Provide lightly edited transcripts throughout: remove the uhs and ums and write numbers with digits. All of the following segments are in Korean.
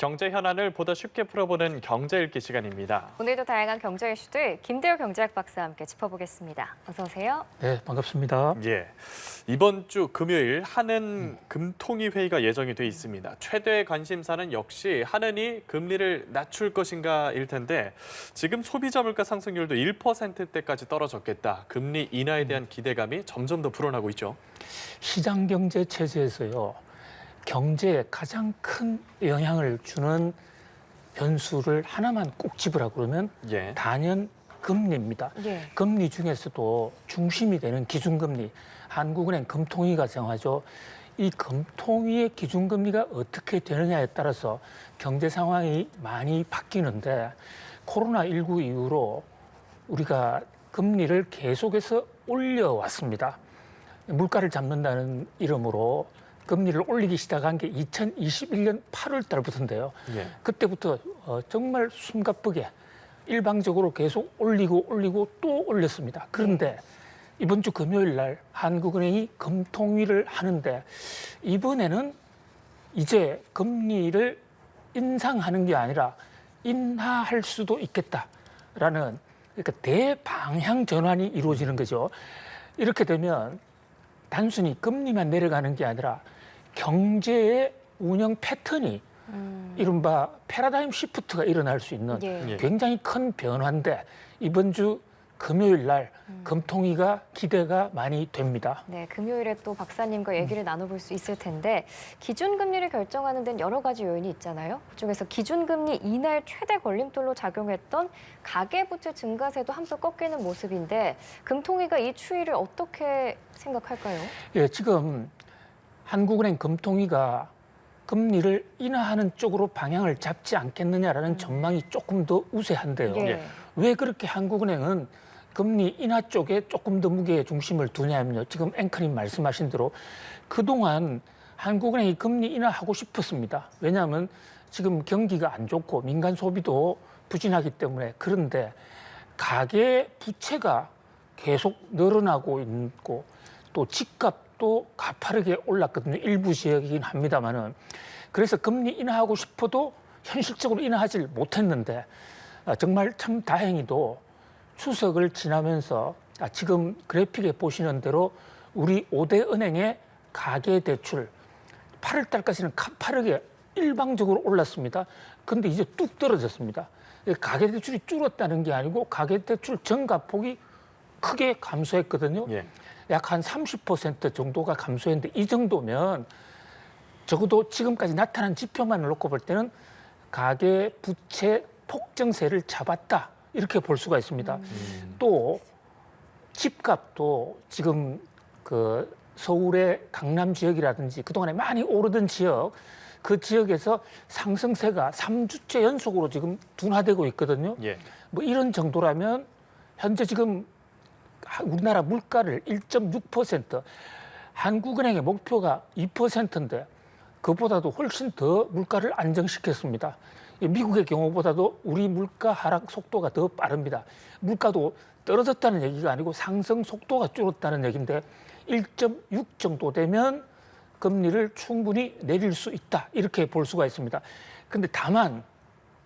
경제 현안을 보다 쉽게 풀어보는 경제 읽기 시간입니다. 오늘도 다양한 경제 이슈들 김대호 경제학 박사와 함께 짚어보겠습니다. 어서 오세요. 네, 반갑습니다. 예, 이번 주 금요일 한은 금통위 회의가 예정이 돼 있습니다. 최대 관심사는 역시 한은이 금리를 낮출 것인가일 텐데 지금 소비자 물가 상승률도 1%대까지 떨어졌겠다. 금리 인하에 대한 기대감이 점점 더 불어나고 있죠. 시장 경제 체제에서요, 경제에 가장 큰 영향을 주는 변수를 하나만 꼭 집으라 그러면 예. 단연 금리입니다. 예. 금리 중에서도 중심이 되는 기준금리, 한국은행 금통위가 정하죠. 이 금통위의 기준금리가 어떻게 되느냐에 따라서 경제 상황이 많이 바뀌는데 코로나19 이후로 우리가 금리를 계속해서 올려왔습니다. 물가를 잡는다는 이름으로 금리를 올리기 시작한 게 2021년 8월 달부터인데요. 예. 그때부터 정말 숨가쁘게 일방적으로 계속 올리고 또 올렸습니다. 그런데 이번 주 금요일 날 한국은행이 금통위를 하는데 이번에는 이제 금리를 인상하는 게 아니라 인하할 수도 있겠다라는 그러니까 대방향 전환이 이루어지는 거죠. 이렇게 되면 단순히 금리만 내려가는 게 아니라 경제의 운영 패턴이 이른바 패러다임 시프트가 일어날 수 있는 예. 굉장히 큰 변화인데 이번 주 금요일 날 금통위가 기대가 많이 됩니다. 네, 금요일에 또 박사님과 얘기를 나눠볼 수 있을 텐데 기준금리를 결정하는 데는 여러 가지 요인이 있잖아요. 그중에서 기준금리 인하의 최대 걸림돌로 작용했던 가계부채 증가세도 한껏 꺾이는 모습인데 금통위가 이 추이를 어떻게 생각할까요? 예, 지금 한국은행 금통위가 금리를 인하하는 쪽으로 방향을 잡지 않겠느냐라는 전망이 조금 더 우세한데요. 예. 왜 그렇게 한국은행은 금리 인하 쪽에 조금 더 무게의 중심을 두냐면요. 지금 앵커님 말씀하신 대로 그동안 한국은행이 금리 인하하고 싶었습니다. 왜냐하면 지금 경기가 안 좋고 민간 소비도 부진하기 때문에. 그런데 가계 부채가 계속 늘어나고 있고 또 집값도 가파르게 올랐거든요. 일부 지역이긴 합니다만은. 그래서 금리 인하하고 싶어도 현실적으로 인하하지 못했는데 정말 참 다행히도 추석을 지나면서 지금 그래픽에 보시는 대로 우리 5대 은행의 가계대출 8월 달까지는 가파르게 일방적으로 올랐습니다. 그런데 이제 뚝 떨어졌습니다. 가계대출이 줄었다는 게 아니고 가계대출 증가폭이 크게 감소했거든요. 예. 약 한 30% 정도가 감소했는데 이 정도면 적어도 지금까지 나타난 지표만을 놓고 볼 때는 가계부채 폭증세를 잡았다 이렇게 볼 수가 있습니다. 또 집값도 지금 그 서울의 강남 지역이라든지 그동안에 많이 오르던 지역 그 지역에서 상승세가 3주째 연속으로 지금 둔화되고 있거든요. 예. 뭐 이런 정도라면 현재 지금 우리나라 물가를 1.6% 한국은행의 목표가 2%인데 그보다도 훨씬 더 물가를 안정시켰습니다. 미국의 경우보다도 우리 물가 하락 속도가 더 빠릅니다. 물가도 떨어졌다는 얘기가 아니고 상승 속도가 줄었다는 얘기인데 1.6 정도 되면 금리를 충분히 내릴 수 있다 이렇게 볼 수가 있습니다. 그런데 다만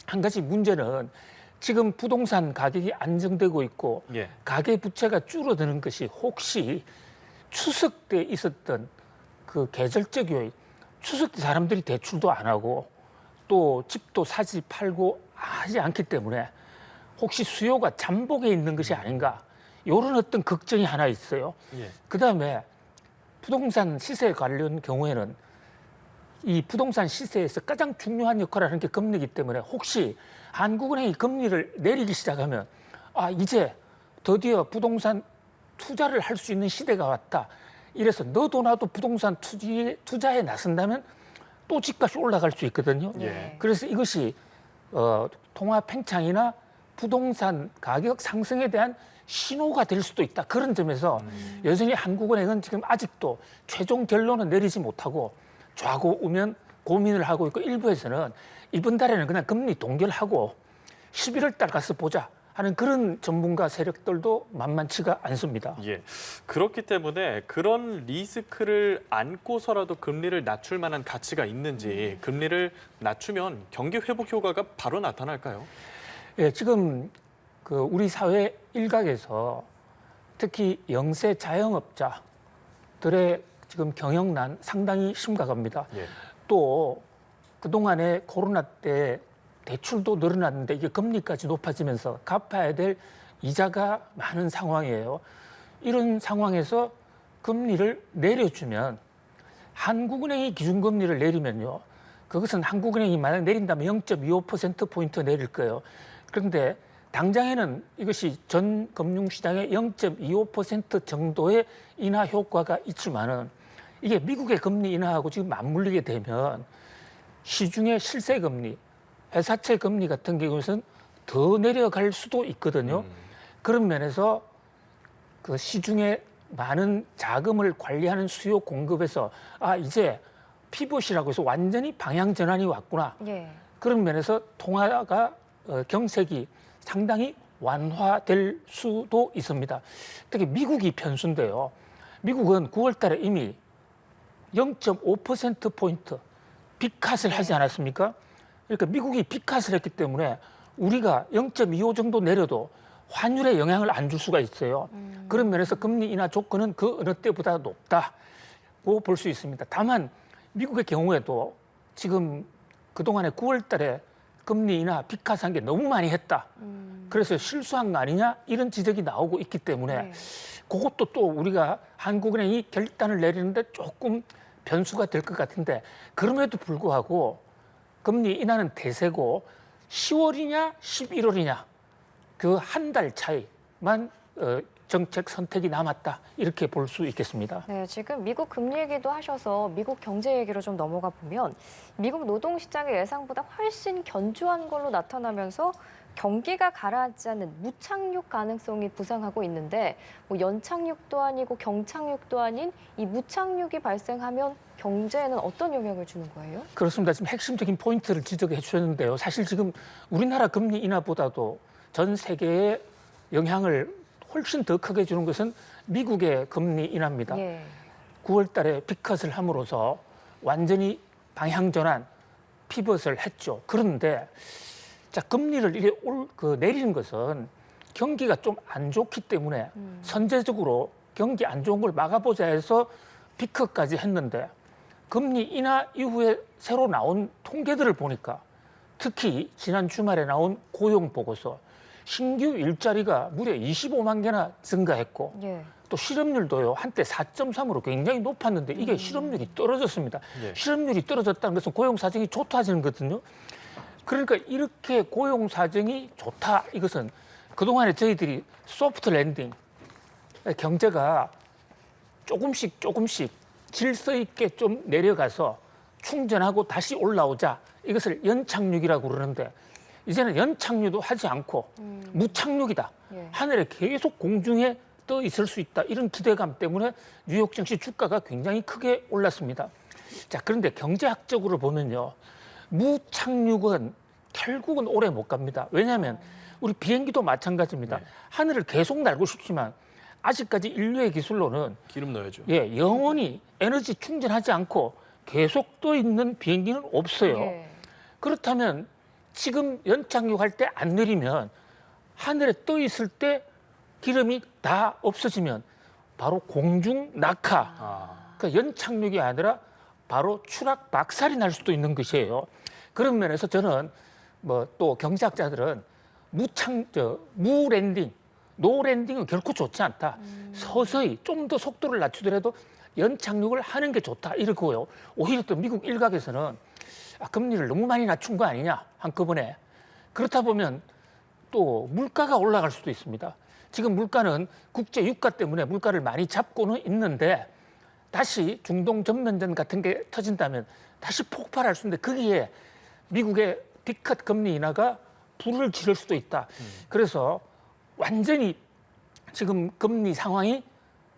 한 가지 문제는 지금 부동산 가격이 안정되고 있고 예. 가계 부채가 줄어드는 것이 혹시 추석 때 있었던 그 계절적 요인, 추석 때 사람들이 대출도 안 하고 또 집도 사지 팔고 하지 않기 때문에 혹시 수요가 잠복해 있는 것이 아닌가 이런 어떤 걱정이 하나 있어요. 예. 그다음에 부동산 시세 관련 경우에는 이 부동산 시세에서 가장 중요한 역할을 하는 게 금리이기 때문에 혹시 한국은행이 금리를 내리기 시작하면 이제 드디어 부동산 투자를 할 수 있는 시대가 왔다. 이래서 너도 나도 부동산 투자에 나선다면 또 집값이 올라갈 수 있거든요. 예. 그래서 이것이 통화 팽창이나 부동산 가격 상승에 대한 신호가 될 수도 있다. 그런 점에서 여전히 한국은행은 지금 아직도 최종 결론은 내리지 못하고 좌고우면 고민을 하고 있고 일부에서는 이번 달에는 그냥 금리 동결하고 11월 달 가서 보자. 하는 그런 전문가 세력들도 만만치가 않습니다. 예. 그렇기 때문에 그런 리스크를 안고서라도 금리를 낮출 만한 가치가 있는지, 금리를 낮추면 경기 회복 효과가 바로 나타날까요? 예, 지금 그 우리 사회 일각에서 특히 영세 자영업자들의 지금 경영난 상당히 심각합니다. 예. 또 그동안에 코로나 때 대출도 늘어났는데 이게 금리까지 높아지면서 갚아야 될 이자가 많은 상황이에요. 이런 상황에서 금리를 내려주면 한국은행이 기준금리를 내리면요. 그것은 한국은행이 만약 내린다면 0.25%포인트 내릴 거예요. 그런데 당장에는 이것이 전 금융시장의 0.25% 정도의 인하 효과가 있지만은 이게 미국의 금리 인하하고 지금 맞물리게 되면 시중의 실세금리, 회사채 금리 같은 경우에는 더 내려갈 수도 있거든요. 그런 면에서 그 시중에 많은 자금을 관리하는 수요 공급에서 이제 피벗이라고 해서 완전히 방향 전환이 왔구나. 예. 그런 면에서 통화가 경색이 상당히 완화될 수도 있습니다. 특히 미국이 변수인데요. 미국은 9월 달에 이미 0.5%포인트 빅컷을 하지 않았습니까? 그러니까 미국이 빅컷을 했기 때문에 우리가 0.25 정도 내려도 환율에 영향을 안 줄 수가 있어요. 그런 면에서 금리 인하 조건은 그 어느 때보다 높다고 볼 수 있습니다. 다만 미국의 경우에도 지금 그동안에 9월 달에 금리 인하 빅컷한 게 너무 많이 했다. 그래서 실수한 거 아니냐 이런 지적이 나오고 있기 때문에 네. 그것도 또 우리가 한국은행이 결단을 내리는데 조금 변수가 될 것 같은데 그럼에도 불구하고 금리 인하는 대세고 10월이냐 11월이냐 그 한 달 차이만 정책 선택이 남았다 이렇게 볼 수 있겠습니다. 네, 지금 미국 금리 얘기도 하셔서 미국 경제 얘기로 좀 넘어가 보면 미국 노동시장의 예상보다 훨씬 견조한 걸로 나타나면서 경기가 가라앉지 않는 무착륙 가능성이 부상하고 있는데 뭐 연착륙도 아니고 경착륙도 아닌 이 무착륙이 발생하면 경제에는 어떤 영향을 주는 거예요? 그렇습니다. 지금 핵심적인 포인트를 지적해 주셨는데요. 사실 지금 우리나라 금리 인하보다도 전 세계에 영향을 훨씬 더 크게 주는 것은 미국의 금리 인하입니다. 예. 9월 달에 빅컷을 함으로써 완전히 방향 전환, 피벗을 했죠. 그런데 자, 금리를 이렇게 내리는 것은 경기가 좀 안 좋기 때문에 선제적으로 경기 안 좋은 걸 막아보자 해서 빅컷까지 했는데 금리 인하 이후에 새로 나온 통계들을 보니까 특히 지난 주말에 나온 고용 보고서 신규 일자리가 무려 25만 개나 증가했고 예. 또 실업률도요 한때 4.3으로 굉장히 높았는데 이게 실업률이 떨어졌습니다. 예. 실업률이 떨어졌다는 것은 고용 사정이 좋다지는 거거든요. 그러니까 이렇게 고용 사정이 좋다 이것은 그동안에 저희들이 소프트 랜딩 경제가 조금씩 질서 있게 좀 내려가서 충전하고 다시 올라오자 이것을 연착륙이라고 그러는데 이제는 연착륙도 하지 않고 무착륙이다. 예. 하늘에 계속 공중에 떠 있을 수 있다. 이런 기대감 때문에 뉴욕 증시 주가가 굉장히 크게 올랐습니다. 자, 그런데 경제학적으로 보면요. 무착륙은 결국은 오래 못 갑니다. 왜냐하면 우리 비행기도 마찬가지입니다. 네. 하늘을 계속 날고 싶지만 아직까지 인류의 기술로는 기름 넣어야죠. 영원히 에너지 충전하지 않고 계속 떠 있는 비행기는 없어요. 예. 그렇다면 지금 연착륙할 때 안 내리면 하늘에 떠 있을 때 기름이 다 없어지면 바로 공중 낙하. 그러니까 연착륙이 아니라 바로 추락 박살이 날 수도 있는 것이에요. 그런 면에서 저는 뭐 또 경제학자들은 무랜딩, 노랜딩은 결코 좋지 않다. 서서히 좀 더 속도를 낮추더라도 연착륙을 하는 게 좋다 이러고요. 오히려 또 미국 일각에서는 금리를 너무 많이 낮춘 거 아니냐 한꺼번에. 그렇다 보면 또 물가가 올라갈 수도 있습니다. 지금 물가는 국제 유가 때문에 물가를 많이 잡고는 있는데 다시 중동 전면전 같은 게 터진다면 다시 폭발할 수 있는데 거기에 미국의 빅컷 금리 인하가 불을 지를 수도 있다. 그래서 완전히 지금 금리 상황이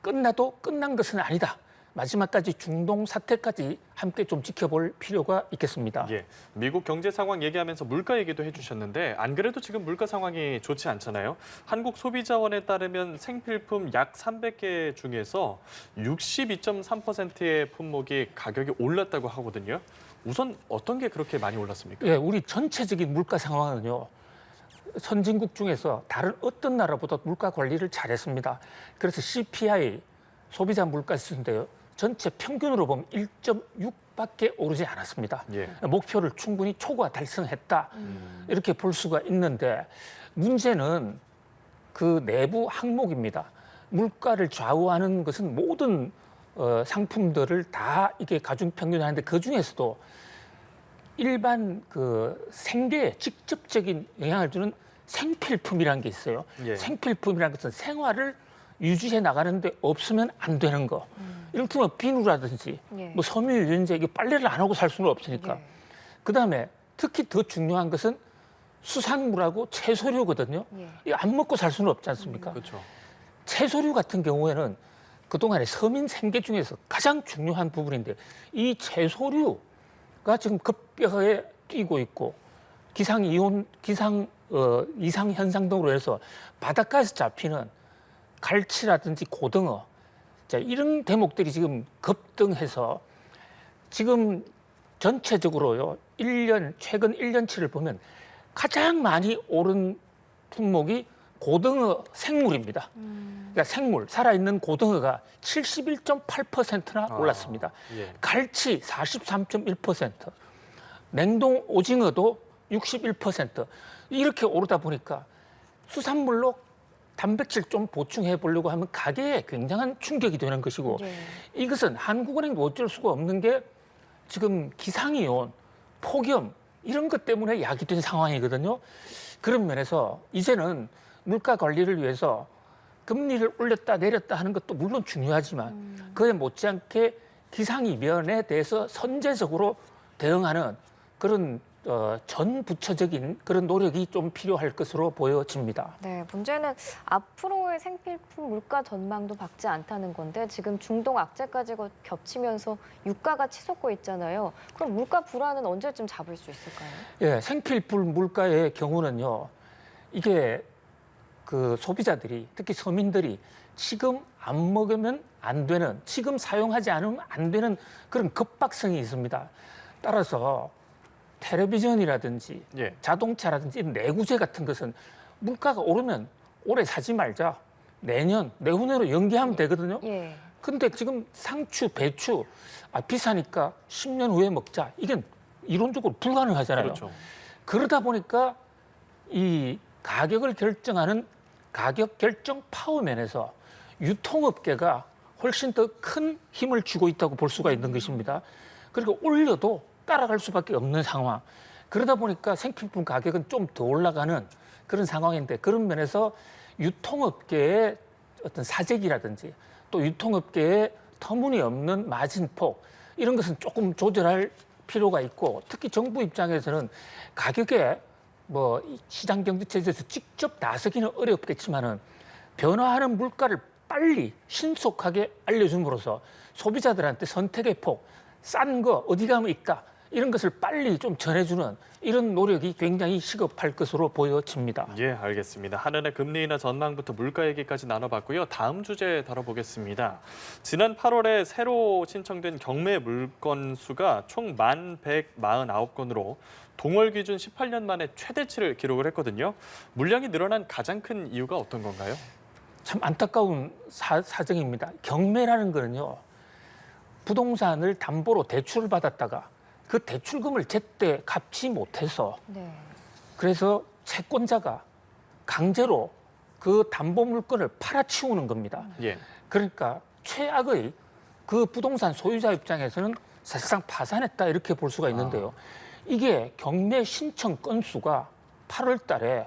끝나도 끝난 것은 아니다. 마지막까지 중동 사태까지 함께 좀 지켜볼 필요가 있겠습니다. 예, 미국 경제 상황 얘기하면서 물가 얘기도 해주셨는데 안 그래도 지금 물가 상황이 좋지 않잖아요. 한국소비자원에 따르면 생필품 약 300개 중에서 62.3%의 품목이 가격이 올랐다고 하거든요. 우선 어떤 게 그렇게 많이 올랐습니까? 예, 우리 전체적인 물가 상황은요. 선진국 중에서 다른 어떤 나라보다 물가 관리를 잘했습니다. 그래서 CPI, 소비자 물가 지수인데요. 전체 평균으로 보면 1.6밖에 오르지 않았습니다. 예. 목표를 충분히 초과 달성했다. 이렇게 볼 수가 있는데 문제는 그 내부 항목입니다. 물가를 좌우하는 것은 모든 상품들을 다 이게 가중평균하는데 그 중에서도 일반 그 생계에 직접적인 영향을 주는 생필품이라는 게 있어요. 예. 생필품이라는 것은 생활을 유지해 나가는데 없으면 안 되는 거. 이를테면 비누라든지 예. 뭐 섬유 유연제 이게 빨래를 안 하고 살 수는 없으니까. 예. 그다음에 특히 더 중요한 것은 수산물하고 채소류거든요. 예. 이거 안 먹고 살 수는 없지 않습니까? 그렇죠. 채소류 같은 경우에는 그동안에 서민 생계 중에서 가장 중요한 부분인데 이 채소류가 지금 급격하게 뛰고 있고 기상 이상 현상 등으로 해서 바닷가에서 잡히는 갈치라든지 고등어 자, 이런 대목들이 지금 급등해서 지금 전체적으로요. 최근 1년치를 보면 가장 많이 오른 품목이 고등어 생물입니다. 그러니까 생물, 살아있는 고등어가 71.8%나 올랐습니다. 예. 갈치 43.1%, 냉동 오징어도 61% 이렇게 오르다 보니까 수산물로 단백질 좀 보충해 보려고 하면 가게에 굉장한 충격이 되는 것이고 네. 이것은 한국은행도 어쩔 수가 없는 게 지금 기상이온, 폭염 이런 것 때문에 야기된 상황이거든요. 그런 면에서 이제는 물가 관리를 위해서 금리를 올렸다 내렸다 하는 것도 물론 중요하지만 그에 못지않게 기상이변에 대해서 선제적으로 대응하는 그런 전 부처적인 그런 노력이 좀 필요할 것으로 보여집니다. 네, 문제는 앞으로의 생필품 물가 전망도 밝지 않다는 건데 지금 중동 악재까지 겹치면서 유가가 치솟고 있잖아요. 그럼 물가 불안은 언제쯤 잡을 수 있을까요? 예, 생필품 물가의 경우는요. 이게 그 소비자들이 특히 서민들이 지금 안 먹으면 안 되는, 지금 사용하지 않으면 안 되는 그런 급박성이 있습니다. 따라서 텔레비전이라든지 예. 자동차라든지 이런 내구재 같은 것은 물가가 오르면 올해 사지 말자. 내년, 내후년으로 연기하면 되거든요. 예. 근데 지금 상추, 배추 비싸니까 10년 후에 먹자. 이게 이론적으로 불가능하잖아요. 그렇죠. 그러다 보니까 이 가격을 결정하는 가격 결정 파워면에서 유통업계가 훨씬 더 큰 힘을 쥐고 있다고 볼 수가 있는 것입니다. 그리고 올려도 따라갈 수밖에 없는 상황. 그러다 보니까 생필품 가격은 좀 더 올라가는 그런 상황인데 그런 면에서 유통업계의 어떤 사재기라든지 또 유통업계의 터무니없는 마진폭 이런 것은 조금 조절할 필요가 있고 특히 정부 입장에서는 가격에 뭐 시장 경제 체제에서 직접 나서기는 어렵겠지만은 변화하는 물가를 빨리 신속하게 알려줌으로써 소비자들한테 선택의 폭, 싼 거 어디 가면 있다 이런 것을 빨리 좀 전해주는 이런 노력이 굉장히 시급할 것으로 보여집니다. 예, 알겠습니다. 한은의 금리 인하 전망부터 물가 얘기까지 나눠봤고요. 다음 주제 다뤄보겠습니다. 지난 8월에 새로 신청된 경매 물건 수가 총 1,149건으로 동월 기준 18년 만에 최대치를 기록을 했거든요. 물량이 늘어난 가장 큰 이유가 어떤 건가요? 참 안타까운 사정입니다. 경매라는 거는요. 부동산을 담보로 대출을 받았다가 그 대출금을 제때 갚지 못해서 네. 그래서 채권자가 강제로 그 담보 물건을 팔아치우는 겁니다. 예. 그러니까 최악의 그 부동산 소유자 입장에서는 사실상 파산했다 이렇게 볼 수가 있는데요. 이게 경매 신청 건수가 8월 달에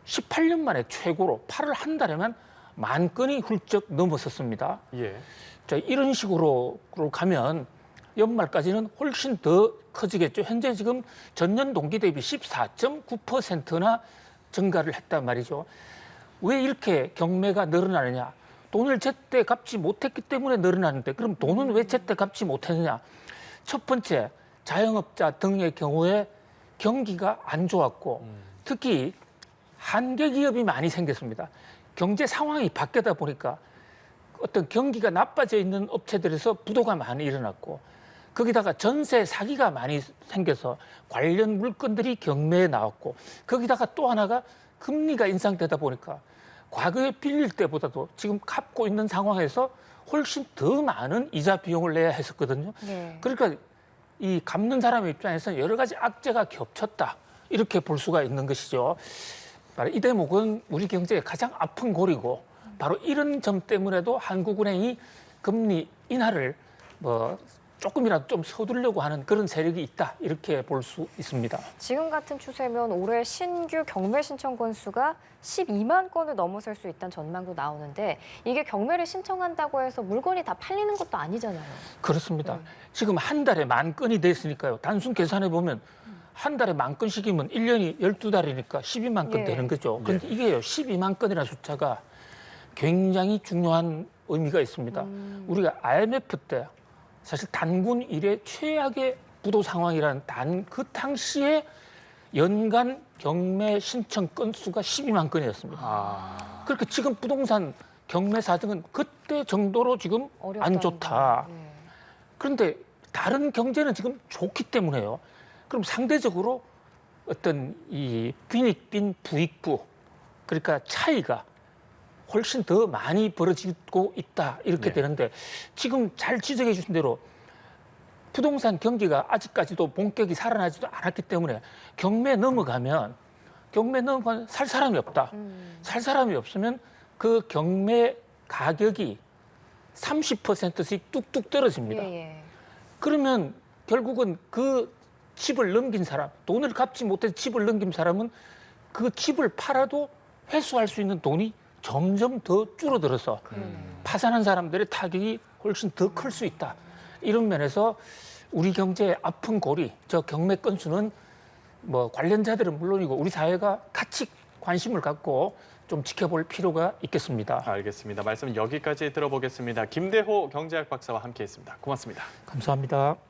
18년 만에 최고로 8월 한 달에만 10,000건이 훌쩍 넘었었습니다. 예. 자, 이런 식으로 가면 연말까지는 훨씬 더 커지겠죠. 현재 지금 전년 동기 대비 14.9%나 증가를 했단 말이죠. 왜 이렇게 경매가 늘어나느냐? 돈을 제때 갚지 못했기 때문에 늘어나는데 그럼 돈은 왜 제때 갚지 못했느냐? 첫 번째, 자영업자 등의 경우에 경기가 안 좋았고 특히 한계 기업이 많이 생겼습니다. 경제 상황이 바뀌다 보니까 어떤 경기가 나빠져 있는 업체들에서 부도가 많이 일어났고 거기다가 전세 사기가 많이 생겨서 관련 물건들이 경매에 나왔고 거기다가 또 하나가 금리가 인상되다 보니까 과거에 빌릴 때보다도 지금 갚고 있는 상황에서 훨씬 더 많은 이자 비용을 내야 했었거든요. 네. 그러니까 이 갚는 사람의 입장에서는 여러 가지 악재가 겹쳤다. 이렇게 볼 수가 있는 것이죠. 바로 이 대목은 우리 경제의 가장 아픈 골이고 바로 이런 점 때문에도 한국은행이 금리 인하를 조금이라도 좀 서두르려고 하는 그런 세력이 있다. 이렇게 볼 수 있습니다. 지금 같은 추세면 올해 신규 경매 신청 건수가 12만 건을 넘어설 수 있다는 전망도 나오는데 이게 경매를 신청한다고 해서 물건이 다 팔리는 것도 아니잖아요. 그렇습니다. 지금 한 달에 10,000건이 됐으니까요. 단순 계산해 보면 한 달에 10,000건씩이면 1년이 12달이니까 12만 건 예. 되는 거죠. 근데 이게요, 12만 건이라는 숫자가 굉장히 중요한 의미가 있습니다. 우리가 IMF 때 사실 단군 이래 최악의 부도 상황이라는 그 당시에 연간 경매 신청 건수가 12만 건이었습니다. 그렇게 지금 부동산 경매 사정은 그때 정도로 지금 안 좋다. 네. 그런데 다른 경제는 지금 좋기 때문에요. 그럼 상대적으로 어떤 이 빈익빈 부익부 그러니까 차이가 훨씬 더 많이 벌어지고 있다 이렇게 네. 되는데 지금 잘 지적해 주신 대로 부동산 경기가 아직까지도 본격이 살아나지도 않았기 때문에 경매 넘어가면 살 사람이 없다. 살 사람이 없으면 그 경매 가격이 30%씩 뚝뚝 떨어집니다. 예. 그러면 결국은 그 집을 넘긴 사람, 돈을 갚지 못해서 집을 넘긴 사람은 그 집을 팔아도 회수할 수 있는 돈이 점점 더 줄어들어서 파산한 사람들의 타격이 훨씬 더 클 수 있다. 이런 면에서 우리 경제의 아픈 골이 저 경매 건수는 관련자들은 물론이고 우리 사회가 같이 관심을 갖고 좀 지켜볼 필요가 있겠습니다. 알겠습니다. 말씀 여기까지 들어보겠습니다. 김대호 경제학 박사와 함께했습니다. 고맙습니다. 감사합니다.